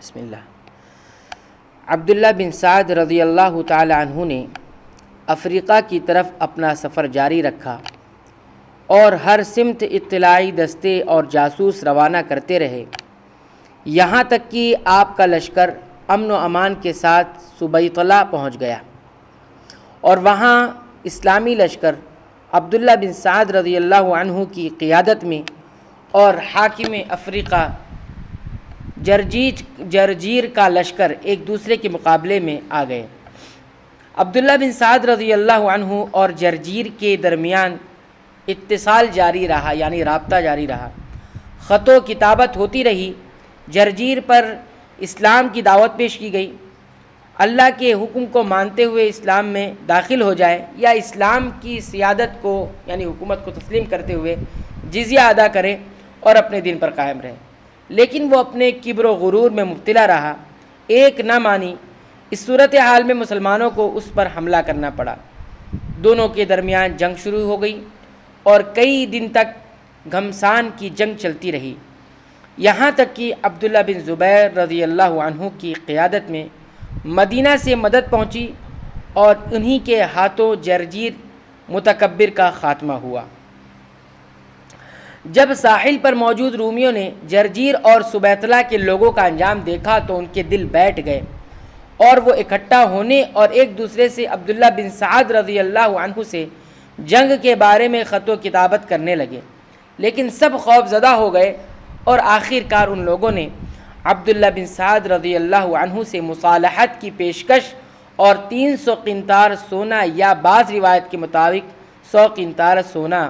بسم اللہ۔ عبداللہ بن سعد رضی اللہ تعالی عنہ نے افریقہ کی طرف اپنا سفر جاری رکھا اور ہر سمت اطلاعی دستے اور جاسوس روانہ کرتے رہے، یہاں تک کہ آپ کا لشکر امن و امان کے ساتھ سبیطلہ پہنچ گیا، اور وہاں اسلامی لشکر عبداللہ بن سعد رضی اللہ عنہ کی قیادت میں اور حاکم افریقہ جرجیر کا لشکر ایک دوسرے کے مقابلے میں آ گئے۔ عبداللہ بن سعد رضی اللہ عنہ اور جرجیر کے درمیان اتصال جاری رہا، یعنی رابطہ جاری رہا، خط و کتابت ہوتی رہی۔ جرجیر پر اسلام کی دعوت پیش کی گئی، اللہ کے حکم کو مانتے ہوئے اسلام میں داخل ہو جائے یا اسلام کی سیادت کو یعنی حکومت کو تسلیم کرتے ہوئے جزیہ ادا کرے اور اپنے دین پر قائم رہے، لیکن وہ اپنے کبر و غرور میں مبتلا رہا، ایک نہ مانی۔ اس صورتحال میں مسلمانوں کو اس پر حملہ کرنا پڑا، دونوں کے درمیان جنگ شروع ہو گئی اور کئی دن تک گھمسان کی جنگ چلتی رہی، یہاں تک کہ عبداللہ بن زبیر رضی اللہ عنہ کی قیادت میں مدینہ سے مدد پہنچی اور انہی کے ہاتھوں جرجیر متکبر کا خاتمہ ہوا۔ جب ساحل پر موجود رومیوں نے جرجیر اور سبیطلہ کے لوگوں کا انجام دیکھا تو ان کے دل بیٹھ گئے اور وہ اکٹھا ہونے اور ایک دوسرے سے عبداللہ بن سعد رضی اللہ عنہ سے جنگ کے بارے میں خط و کتابت کرنے لگے، لیکن سب خوف زدہ ہو گئے اور آخر کار ان لوگوں نے عبداللہ بن سعد رضی اللہ عنہ سے مصالحت کی پیشکش اور 300 قنطار سونا یا بعض روایت کے مطابق 100 قنطار سونا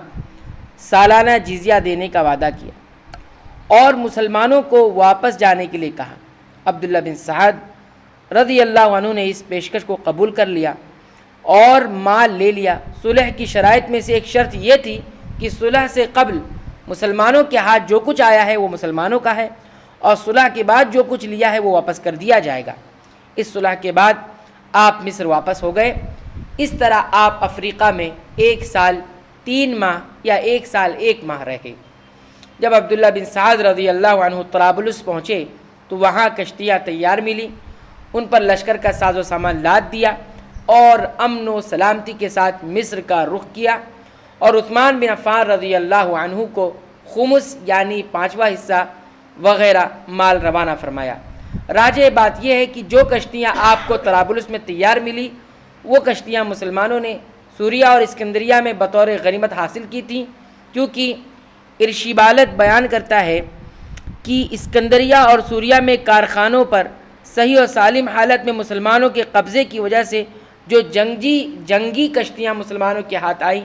سالانہ جزیہ دینے کا وعدہ کیا اور مسلمانوں کو واپس جانے کے لیے کہا۔ عبداللہ بن سعد رضی اللہ عنہ نے اس پیشکش کو قبول کر لیا اور مال لے لیا۔ صلح کی شرائط میں سے ایک شرط یہ تھی کہ صلح سے قبل مسلمانوں کے ہاتھ جو کچھ آیا ہے وہ مسلمانوں کا ہے، اور صلح کے بعد جو کچھ لیا ہے وہ واپس کر دیا جائے گا۔ اس صلح کے بعد آپ مصر واپس ہو گئے۔ اس طرح آپ افریقہ میں 1 سال 3 ماہ یا 1 سال 1 ماہ رہے۔ جب عبداللہ بن سعد رضی اللہ عنہ طرابلس پہنچے تو وہاں کشتیاں تیار ملی، ان پر لشکر کا ساز و سامان لاد دیا اور امن و سلامتی کے ساتھ مصر کا رخ کیا، اور عثمان بن عفان رضی اللہ عنہ کو خمس یعنی 5واں حصہ وغیرہ مال روانہ فرمایا۔ راجع بات یہ ہے کہ جو کشتیاں آپ کو طرابلس میں تیار ملی وہ کشتیاں مسلمانوں نے سوریہ اور اسکندریہ میں بطور غنیمت حاصل کی تھیں، کیونکہ ارشیبالت بیان کرتا ہے کہ اسکندریہ اور سوریہ میں کارخانوں پر صحیح و سالم حالت میں مسلمانوں کے قبضے کی وجہ سے جو جنگی کشتیاں مسلمانوں کے ہاتھ آئیں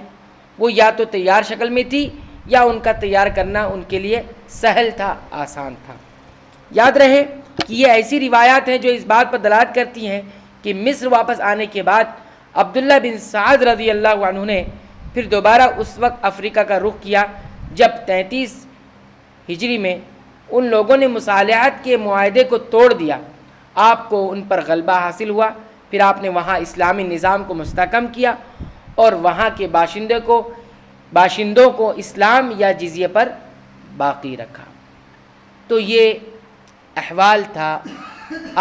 وہ یا تو تیار شکل میں تھی یا ان کا تیار کرنا ان کے لیے سہل تھا، آسان تھا۔ یاد رہے کہ یہ ایسی روایات ہیں جو اس بات پر دلالت کرتی ہیں کہ مصر واپس آنے کے بعد عبداللہ بن سعد رضی اللہ عنہ نے پھر دوبارہ اس وقت افریقہ کا رخ کیا جب 33 ہجری میں ان لوگوں نے مصالحت کے معاہدے کو توڑ دیا، آپ کو ان پر غلبہ حاصل ہوا، پھر آپ نے وہاں اسلامی نظام کو مستحکم کیا اور وہاں کے باشندوں کو اسلام یا جزیے پر باقی رکھا۔ تو یہ احوال تھا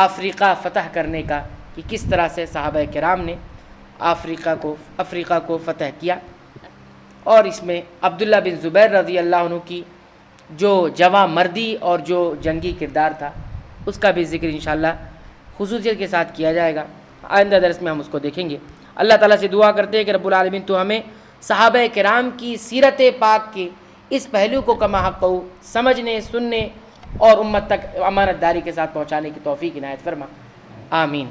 افریقہ فتح کرنے کا کہ کس طرح سے صحابہ کرام نے افریقہ کو فتح کیا، اور اس میں عبداللہ بن زبیر رضی اللہ عنہ کی جو جواں مردی اور جو جنگی کردار تھا اس کا بھی ذکر انشاءاللہ خصوصیت کے ساتھ کیا جائے گا۔ آئندہ درس میں ہم اس کو دیکھیں گے۔ اللہ تعالیٰ سے دعا کرتے ہیں کہ رب العالمین تو ہمیں صحابہ کرام کی سیرت پاک کے اس پہلو کو کما حق سمجھنے، سننے اور امت تک امانت داری کے ساتھ پہنچانے کی توفیق عنایت فرما، آمین۔